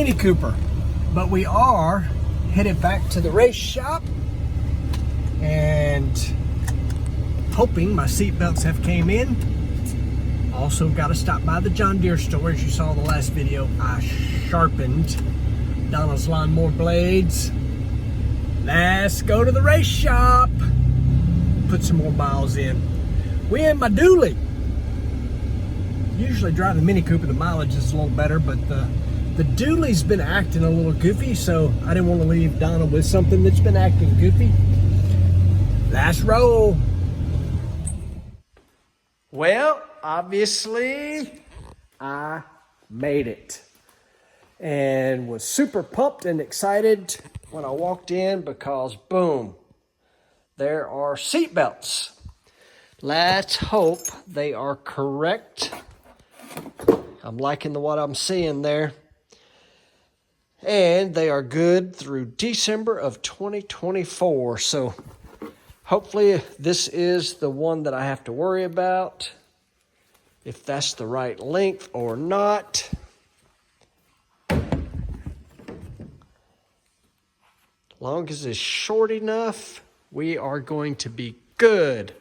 Mini Cooper, but we are headed back to the race shop and hoping my seat belts have came in. Also got to stop by the John Deere store. As you saw in the last video, I sharpened Donna's lawnmower blades. Let's go to the race shop. Put some more miles in. We in my dually. Usually driving the Mini Cooper, the mileage is a little better, but the dually's been acting a little goofy, so I didn't want to leave Donna with something that's been acting goofy. Let's roll. Well, obviously, I made it and was super pumped and excited when I walked in because, boom, there are seat belts. Let's hope they are correct. I'm liking what I'm seeing there. And they are good through December of 2024. So hopefully this is the one that I have to worry about, if that's the right length or not. Long as it's short enough, we are going to be good.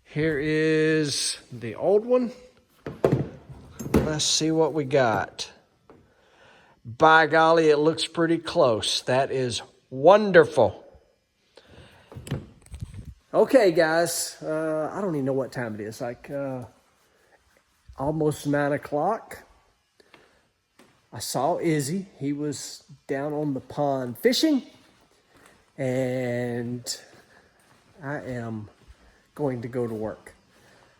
Here is the old one. Let's see what we got. By golly, it looks pretty close. That is wonderful. Okay, guys, I don't even know what time it is. Like almost 9 o'clock. I saw Izzy. He was down on the pond fishing. And I am going to go to work.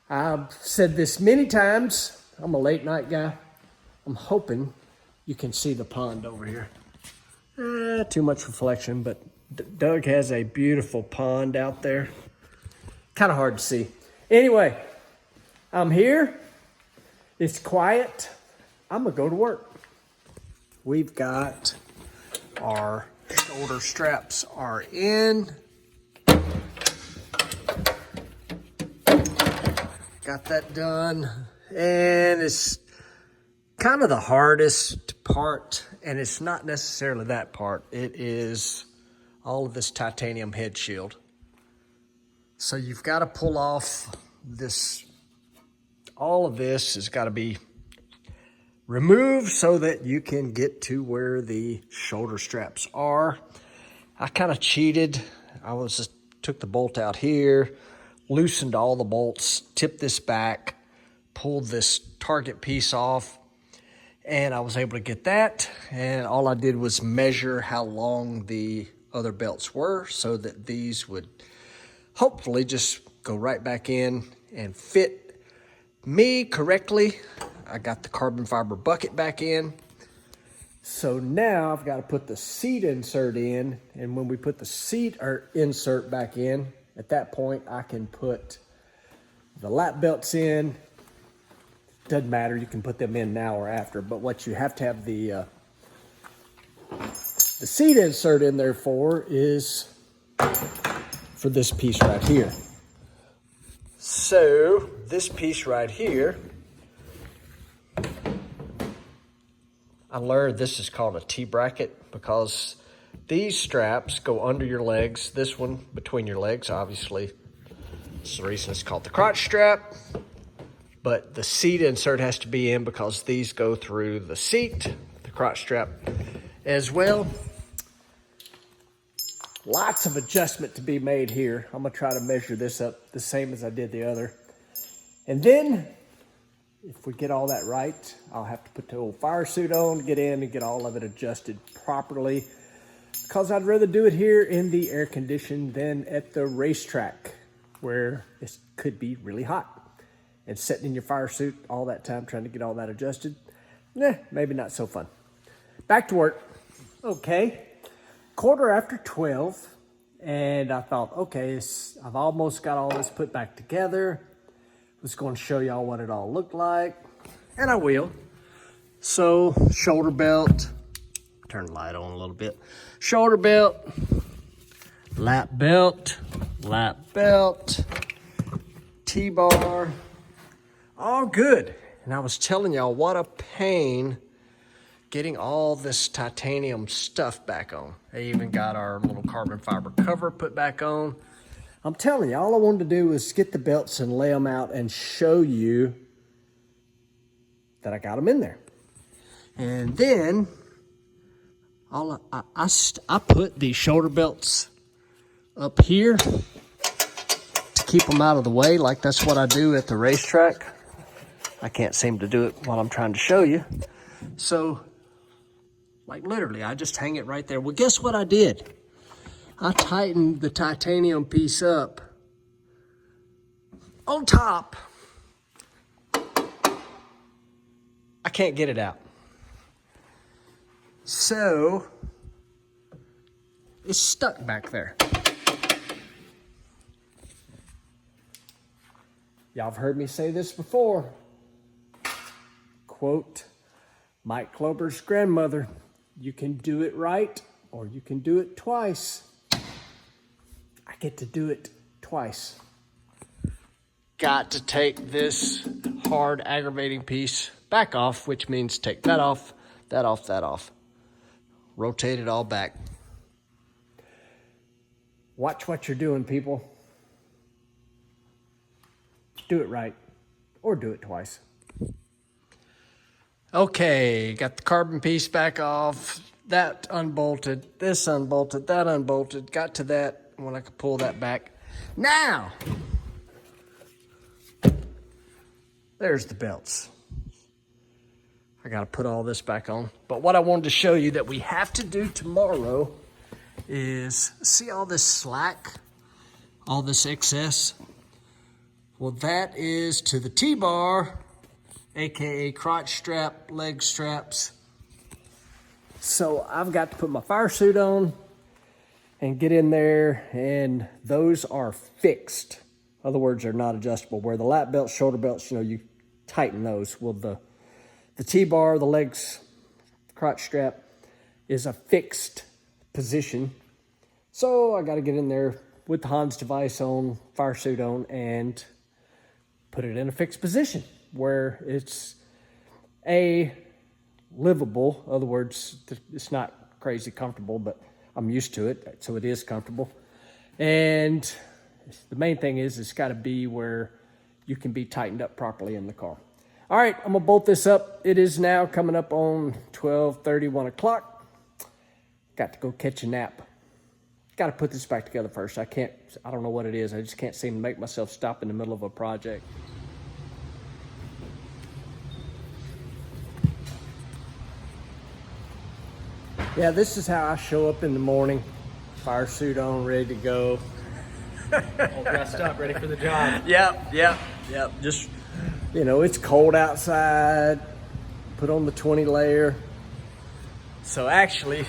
I've said this many times. I'm a late night guy. I'm hoping you can see the pond over here. Too much reflection, but Doug has a beautiful pond out there. Kind of hard to see. Anyway, I'm here. It's quiet. I'm going to go to work. We've got our shoulder straps are in. Got that done. And it's kind of the hardest part, and it's not necessarily that part. It is all of this titanium head shield. So you've got to pull off this. All of this has got to be removed so that you can get to where the shoulder straps are. I kind of cheated. I just took the bolt out here, loosened all the bolts, tipped this back, pulled this target piece off, and I was able to get that. And all I did was measure how long the other belts were so that these would hopefully just go right back in and fit me correctly. I got the carbon fiber bucket back in. So now I've got to put the seat insert in, and when we put the seat or insert back in, at that point I can put the lap belts in. Doesn't matter, you can put them in now or after, but what you have to have the seat insert in there for is for this piece right here. So this piece right here, I learned this is called a T-bracket because these straps go under your legs. This one between your legs, obviously. That's the reason it's called the crotch strap. But the seat insert has to be in because these go through the seat, the crotch strap as well. Lots of adjustment to be made here. I'm gonna try to measure this up the same as I did the other. And then, if we get all that right, I'll have to put the old fire suit on to get in and get all of it adjusted properly, because I'd rather do it here in the air condition than at the racetrack where it could be really hot. And sitting in your fire suit all that time trying to get all that adjusted, maybe not so fun. Back to work. Okay, 12:15, and I thought, okay, I've almost got all this put back together. I was going to show y'all what it all looked like, and I will. So, shoulder belt, turn the light on a little bit. Shoulder belt, lap belt, T-bar, all good. And I was telling y'all what a pain getting all this titanium stuff back on. They even got our little carbon fiber cover put back on. I'm telling you, all I wanted to do was get the belts and lay them out and show you that I got them in there. And then I put the shoulder belts up here to keep them out of the way, like that's what I do at the racetrack. I can't seem to do it while I'm trying to show you. So, like literally, I just hang it right there. Well, guess what I did? I tightened the titanium piece up on top. I can't get it out. So, it's stuck back there. Y'all have heard me say this before. Quote Mike Klober's grandmother, you can do it right or you can do it twice. I get to do it twice. Got to take this hard aggravating piece back off, which means take that off, that off, that off. Rotate it all back. Watch what you're doing, people. Do it right or do it twice. Okay, got the carbon piece back off. That unbolted, this unbolted, that unbolted. Got to that when I could pull that back. Now, there's the belts. I got to put all this back on. But what I wanted to show you that we have to do tomorrow is, see all this slack, all this excess? Well, that is to the T-bar, AKA crotch strap, leg straps. So I've got to put my fire suit on and get in there, and those are fixed. In other words, they're not adjustable. Where the lap belts, shoulder belts, you know, you tighten those. Well, the T-bar, the legs, crotch strap is a fixed position. So I got to get in there with the Hans device on, fire suit on, and put it in a fixed position where it's livable. In other words, it's not crazy comfortable, but I'm used to it, so it is comfortable. And the main thing is it's got to be where you can be tightened up properly in the car. All right, I'm gonna bolt this up. It is now coming up on 12:30, 1 o'clock. Got to go catch a nap. Got to put this back together first. I don't know what it is. I just can't seem to make myself stop in the middle of a project. Yeah, this is how I show up in the morning. Fire suit on, ready to go. All dressed up, ready for the job. Yep. Just, you know, it's cold outside. Put on the 20 layer. So actually,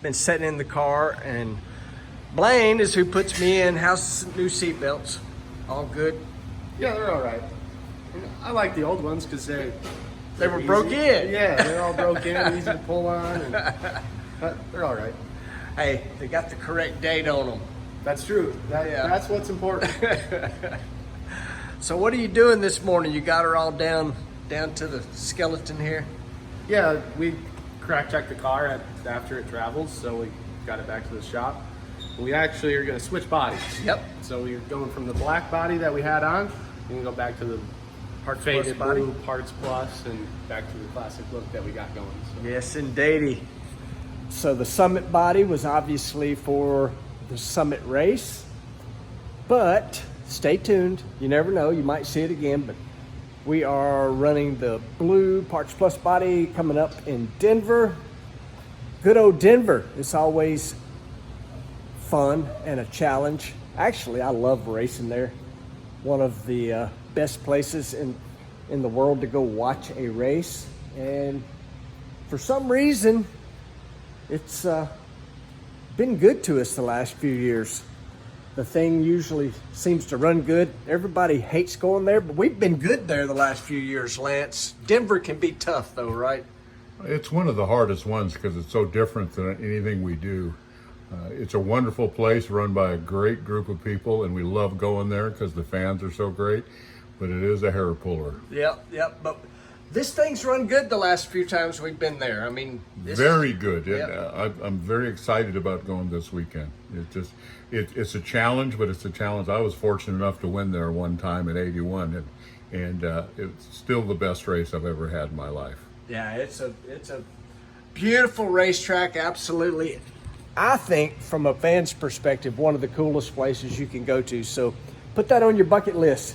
been sitting in the car, and Blaine is who puts me in. How's new seat belts? All good? Yeah, they're all right. I like the old ones because they were broke in. Yeah, they're all broke in, easy to pull on, but they're all right. Hey, they got the correct date on them. That's true. That's what's important. So what are you doing this morning? You got her all down to the skeleton here? Yeah, we crack checked the car after it travels, so we got it back to the shop. We actually are going to switch bodies. Yep. So we're going from the black body that we had on, we're going to go back to the faded blue Parts Plus and back to the classic look that we got going. So. Yes, indeedy. So the Summit body was obviously for the Summit race, but stay tuned. You never know, you might see it again, but we are running the blue Parts Plus body coming up in Denver. Good old Denver. It's always fun and a challenge. Actually, I love racing there. One of the best places in the world to go watch a race. And for some reason, it's been good to us the last few years. The thing usually seems to run good. Everybody hates going there, but we've been good there the last few years, Lance. Denver can be tough though, right? It's one of the hardest ones because it's so different than anything we do. It's a wonderful place run by a great group of people, and we love going there because the fans are so great, but it is a hair puller. Yep. But This thing's run good the last few times we've been there. I mean, Very good. Yep. I'm very excited about going this weekend. It's a challenge, but it's a challenge. I was fortunate enough to win there one time in '81, and it's still the best race I've ever had in my life. Yeah, it's a beautiful racetrack. Absolutely. I think from a fan's perspective, one of the coolest places you can go to. So put that on your bucket list.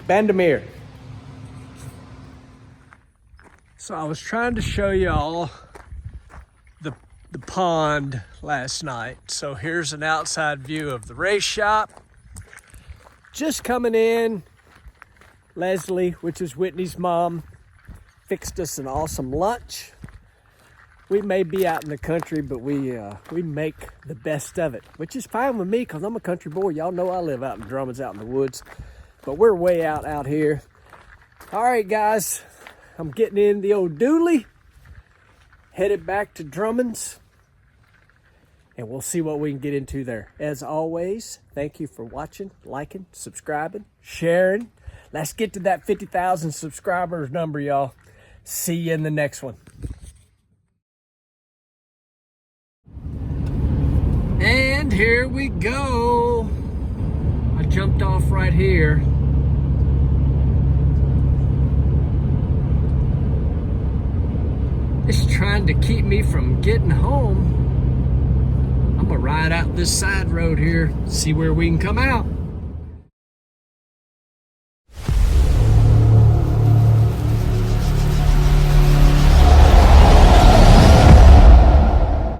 Bandamere. So I was trying to show y'all the pond last night. So here's an outside view of the race shop. Just coming in, Leslie, which is Whitney's mom, fixed us an awesome lunch. We may be out in the country, but we make the best of it, which is fine with me because I'm a country boy. Y'all know I live out in Drummond's, out in the woods, but we're way out here. All right, guys, I'm getting in the old dually, headed back to Drummond's, and we'll see what we can get into there. As always, thank you for watching, liking, subscribing, sharing. Let's get to that 50,000 subscribers number, y'all. See you in the next one. And here we go. I jumped off right here. It's trying to keep me from getting home. I'm gonna ride out this side road here, see where we can come out.